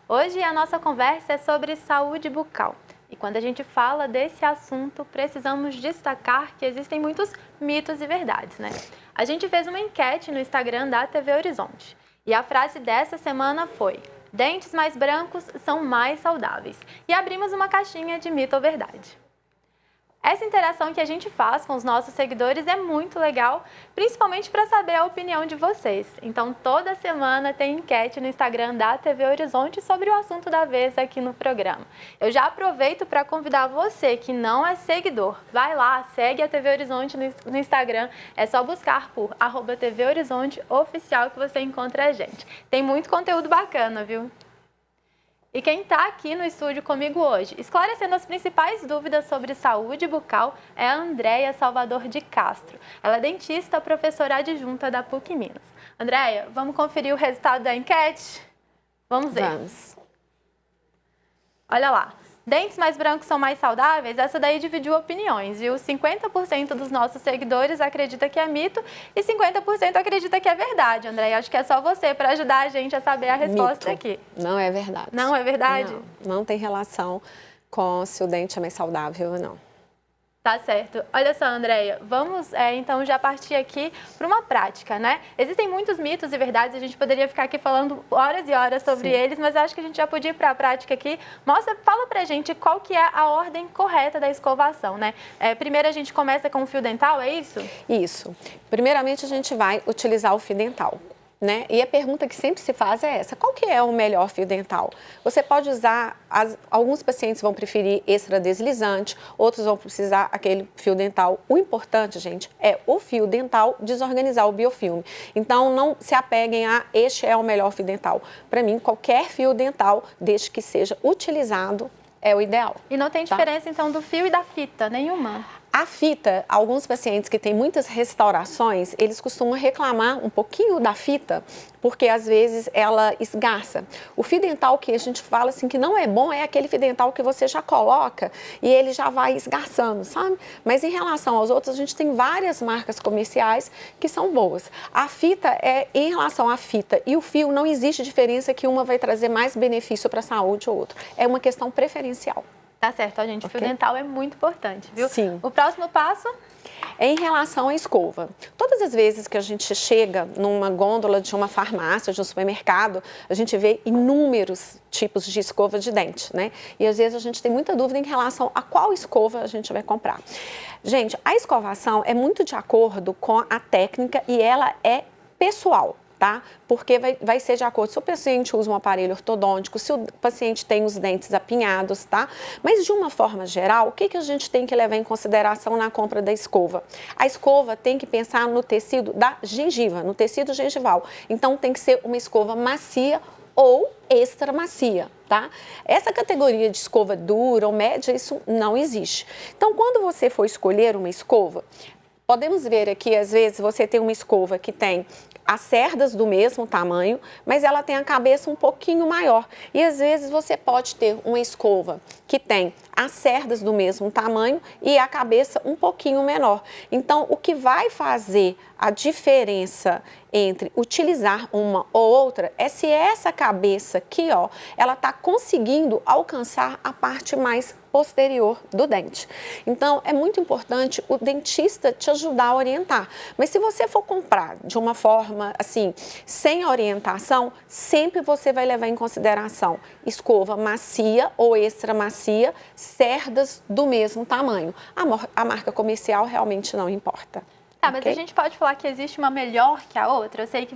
Hoje a nossa conversa é sobre saúde bucal. E quando a gente fala desse assunto, precisamos destacar que existem muitos mitos e verdades, né? A gente fez uma enquete no Instagram da TV Horizonte. E a frase dessa semana foi: dentes mais brancos são mais saudáveis. E abrimos uma caixinha de mito ou verdade. Essa interação que a gente faz com os nossos seguidores é muito legal, principalmente para saber a opinião de vocês. Então, toda semana tem enquete no Instagram da TV Horizonte sobre o assunto da vez aqui no programa. Eu já aproveito para convidar você que não é seguidor. Vai lá, segue a TV Horizonte no Instagram. É só buscar por @TV Horizonte Oficial que você encontra a gente. Tem muito conteúdo bacana, viu? E quem está aqui no estúdio comigo hoje, esclarecendo as principais dúvidas sobre saúde bucal, é a Andréia Salvador de Castro. Ela é dentista, professora adjunta da PUC Minas. Andréia, vamos conferir o resultado da enquete? Vamos ver. Vamos. Olha lá. Dentes mais brancos são mais saudáveis? Essa daí dividiu opiniões, viu? 50% dos nossos seguidores acredita que é mito e 50% acredita que é verdade, André. Acho que é só você para ajudar a gente a saber a resposta mito. aqui. Não é verdade. Não é verdade? Não tem relação com se o dente é mais saudável ou não. Tá certo. Olha só, Andréia, vamos então já partir aqui para uma prática, né? Existem muitos mitos e verdades, a gente poderia ficar aqui falando horas e horas sobre eles, mas acho que a gente já podia ir para a prática aqui. Fala pra gente qual que é a ordem correta da escovação, né? Primeiro a gente começa com o fio dental, é isso? Isso. Primeiramente a gente vai utilizar o fio dental. Né? E a pergunta que sempre se faz é essa: qual que é o melhor fio dental? Você pode usar, alguns pacientes vão preferir extradeslizante, outros vão precisar aquele fio dental. O importante, gente, é o fio dental desorganizar o biofilme. Então, não se apeguem a este é o melhor fio dental. Para mim, qualquer fio dental, desde que seja utilizado, é o ideal. E não tem diferença, então, do fio e da fita? Nenhuma? A fita, alguns pacientes que têm muitas restaurações, eles costumam reclamar um pouquinho da fita, porque às vezes ela esgarça. O fio dental que a gente fala assim que não é bom é aquele fio dental que você já coloca e ele já vai esgarçando, sabe? Mas em relação aos outros, a gente tem várias marcas comerciais que são boas. A fita em relação à fita e o fio, não existe diferença que uma vai trazer mais benefício para a saúde ou outra. É uma questão preferencial. Tá certo, ó, gente. O fio dental é muito importante, viu? Sim. O próximo passo? Em relação à escova. Todas as vezes que a gente chega numa gôndola de uma farmácia, de um supermercado, a gente vê inúmeros tipos de escova de dente, né? E às vezes a gente tem muita dúvida em relação a qual escova a gente vai comprar. Gente, a escovação é muito de acordo com a técnica e ela é pessoal. Tá? Porque vai ser de acordo se o paciente usa um aparelho ortodôntico, se o paciente tem os dentes apinhados, tá? Mas de uma forma geral, o que a gente tem que levar em consideração na compra da escova? A escova tem que pensar no tecido da gengiva, no tecido gengival. Então tem que ser uma escova macia ou extra macia, tá? Essa categoria de escova dura ou média, isso não existe. Então, quando você for escolher uma escova, podemos ver aqui, às vezes, você tem uma escova que tem as cerdas do mesmo tamanho, mas ela tem a cabeça um pouquinho maior. E às vezes você pode ter uma escova que tem as cerdas do mesmo tamanho e a cabeça um pouquinho menor. Então, o que vai fazer a diferença entre utilizar uma ou outra é se essa cabeça aqui, ó, ela está conseguindo alcançar a parte mais posterior do dente. Então, é muito importante o dentista te ajudar a orientar. Mas se você for comprar de uma forma, assim, sem orientação, sempre você vai levar em consideração escova macia ou extra macia, cerdas do mesmo tamanho. A marca comercial realmente não importa. Tá, mas a gente pode falar que existe uma melhor que a outra? Eu sei que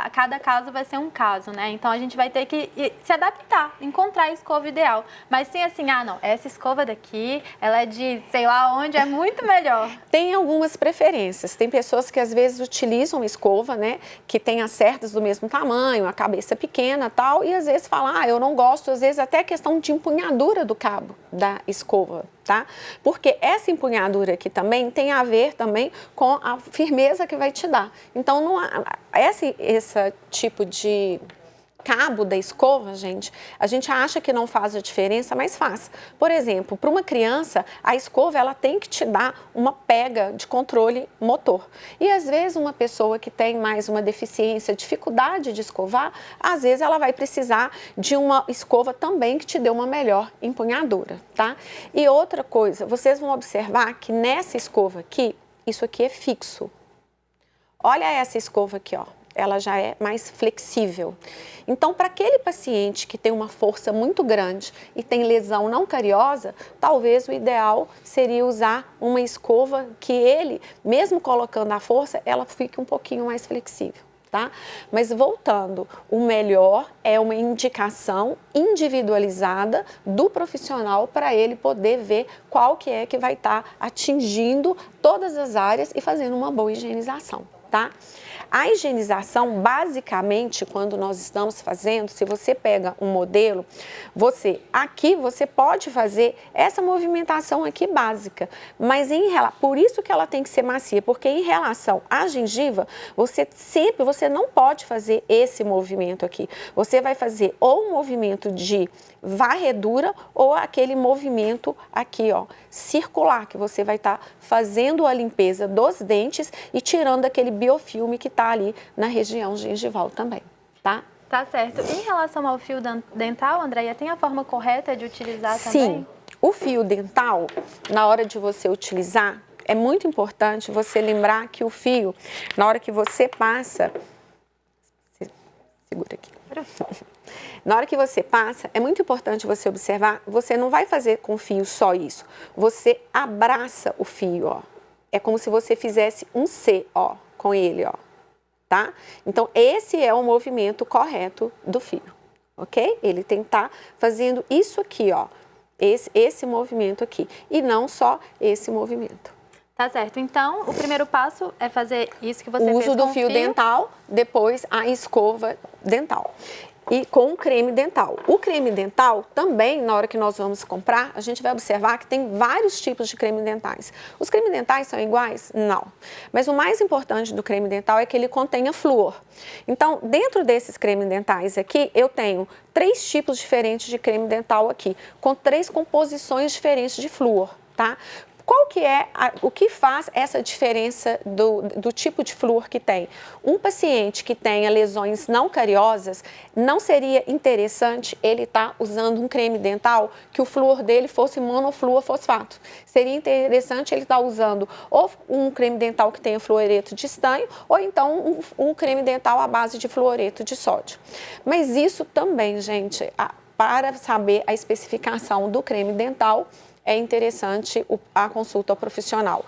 cada caso vai ser um caso, né? Então a gente vai ter que se adaptar, encontrar a escova ideal. Mas sim assim, não, essa escova daqui, ela é de sei lá onde, é muito melhor. Tem algumas preferências. Tem pessoas que às vezes utilizam escova, né? Que tem as cerdas do mesmo tamanho, a cabeça pequena e tal, e às vezes falam, eu não gosto, às vezes até questão de empunhadura do cabo da escova. Tá? Porque essa empunhadura aqui também tem a ver também com a firmeza que vai te dar. Então, esse tipo de cabo da escova, gente, a gente acha que não faz a diferença, mas faz. Por exemplo, para uma criança, a escova ela tem que te dar uma pega de controle motor. E às vezes uma pessoa que tem mais uma deficiência, dificuldade de escovar, às vezes ela vai precisar de uma escova também que te dê uma melhor empunhadura, tá? E outra coisa, vocês vão observar que nessa escova aqui, isso aqui é fixo. Olha essa escova aqui, ó. Ela já é mais flexível. Então, para aquele paciente que tem uma força muito grande e tem lesão não cariosa, talvez o ideal seria usar uma escova que ele, mesmo colocando a força, ela fique um pouquinho mais flexível, tá? Mas voltando, o melhor é uma indicação individualizada do profissional para ele poder ver qual que é que vai estar atingindo todas as áreas e fazendo uma boa higienização, tá? A higienização, basicamente, quando nós estamos fazendo, se você pega um modelo, aqui você pode fazer essa movimentação aqui básica, mas por isso que ela tem que ser macia, porque em relação à gengiva, você não pode fazer esse movimento aqui. Você vai fazer ou um movimento de varredura ou aquele movimento aqui, ó, circular, que você vai estar fazendo a limpeza dos dentes e tirando aquele biofilme que está ali na região gengival também, tá? Tá certo. Em relação ao fio dental, Andréia, tem a forma correta de utilizar também? Sim. O fio dental, na hora de você utilizar, é muito importante você lembrar que o fio, na hora que você passa... Segura aqui. Na hora que você passa, é muito importante você observar, você não vai fazer com o fio só isso. Você abraça o fio, ó. É como se você fizesse um C, ó, com ele, ó. Tá? Então, esse é o movimento correto do fio, ok? Ele tem que estar fazendo isso aqui, ó. Esse movimento aqui. E não só esse movimento. Tá certo. Então, o primeiro passo é fazer isso que você fez com o uso do fio dental, depois a escova dental. E com o creme dental. O creme dental também, na hora que nós vamos comprar, a gente vai observar que tem vários tipos de creme dentais. Os cremes dentais são iguais? Não. Mas o mais importante do creme dental é que ele contenha flúor. Então, dentro desses cremes dentais aqui, eu tenho 3 tipos diferentes de creme dental aqui, com 3 composições diferentes de flúor, tá? Qual que é o que faz essa diferença do tipo de flúor que tem? Um paciente que tenha lesões não cariosas, não seria interessante ele estar usando um creme dental que o flúor dele fosse monofluorfosfato. Seria interessante ele estar usando ou um creme dental que tenha fluoreto de estanho ou então um creme dental à base de fluoreto de sódio. Mas isso também, gente, para saber a especificação do creme dental, é interessante a consulta ao profissional.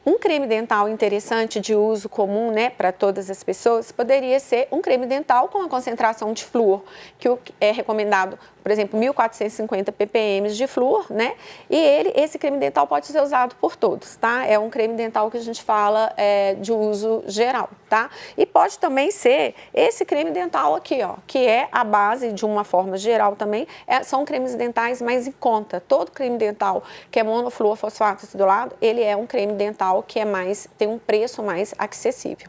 Um creme dental interessante de uso comum, né, para todas as pessoas, poderia ser um creme dental com a concentração de flúor, que é recomendado, por exemplo, 1.450 ppm de flúor, né? E esse creme dental pode ser usado por todos, tá? É um creme dental que a gente fala de uso geral, tá? E pode também ser esse creme dental aqui, ó, que é a base de uma forma geral também, são cremes dentais mais em conta. Todo creme dental que é monofluorfosfato do lado, ele é um creme dental que tem um preço mais acessível.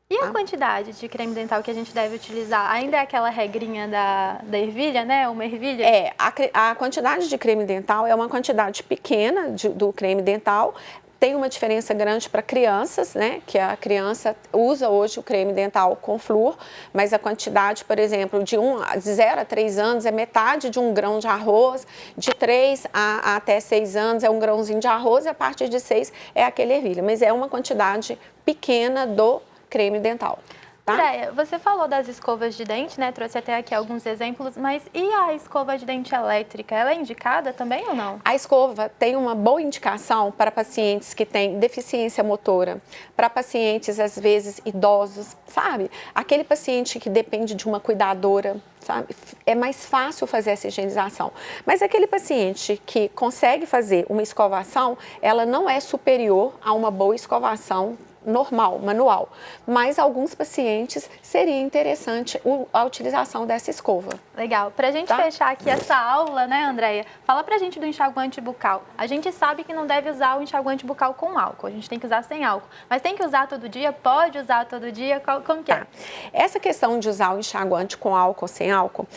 E a quantidade de creme dental que a gente deve utilizar? Ainda é aquela regrinha da ervilha, né? Uma ervilha? A quantidade de creme dental é uma quantidade pequena do creme dental. Tem uma diferença grande para crianças, né? Que a criança usa hoje o creme dental com flúor, mas a quantidade, por exemplo, de 0 a 3 anos é metade de um grão de arroz, de 3 até 6 anos é um grãozinho de arroz e a partir de 6 é aquele ervilha. Mas é uma quantidade pequena do creme dental. Tá? Andréia, você falou das escovas de dente, né? Trouxe até aqui alguns exemplos, mas e a escova de dente elétrica? Ela é indicada também ou não? A escova tem uma boa indicação para pacientes que têm deficiência motora, para pacientes, às vezes, idosos, sabe? Aquele paciente que depende de uma cuidadora, sabe? É mais fácil fazer essa higienização. Mas aquele paciente que consegue fazer uma escovação, ela não é superior a uma boa escovação normal, manual. Mas alguns pacientes seria interessante a utilização dessa escova. Legal. Pra gente fechar aqui essa aula, né, Andréia? Fala pra gente do enxaguante bucal. A gente sabe que não deve usar o enxaguante bucal com álcool, a gente tem que usar sem álcool. Mas tem que usar todo dia? Pode usar todo dia? Como que é? Essa questão de usar o enxaguante com álcool ou sem álcool,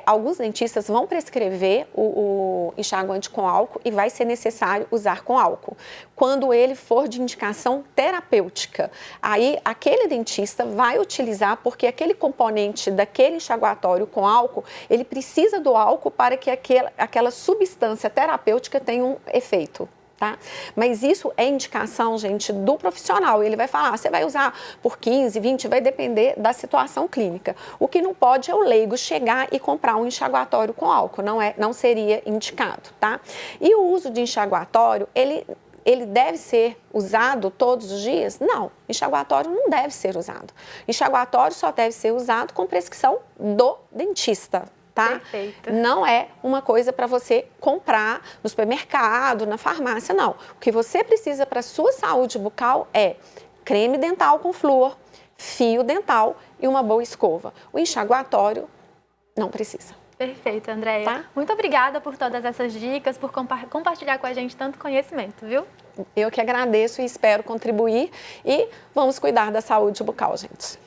alguns dentistas vão prescrever o enxaguante com álcool e vai ser necessário usar com álcool. Quando ele for de indicação terapêutica, aí aquele dentista vai utilizar, porque aquele componente daquele enxaguatório com álcool, ele precisa do álcool para que aquela substância terapêutica tenha um efeito. Tá? Mas isso é indicação, gente, do profissional. Ele vai falar, você vai usar por 15, 20, vai depender da situação clínica. O que não pode é o leigo chegar e comprar um enxaguatório com álcool, não seria indicado, tá? E o uso de enxaguatório, ele deve ser usado todos os dias? Não, enxaguatório não deve ser usado. Enxaguatório só deve ser usado com prescrição do dentista. Tá? Perfeito. Não é uma coisa para você comprar no supermercado, na farmácia, não. O que você precisa para a sua saúde bucal é creme dental com flúor, fio dental e uma boa escova. O enxaguatório não precisa. Perfeito, Andréia. Tá? Muito obrigada por todas essas dicas, por compartilhar com a gente tanto conhecimento, viu? Eu que agradeço e espero contribuir e vamos cuidar da saúde bucal, gente.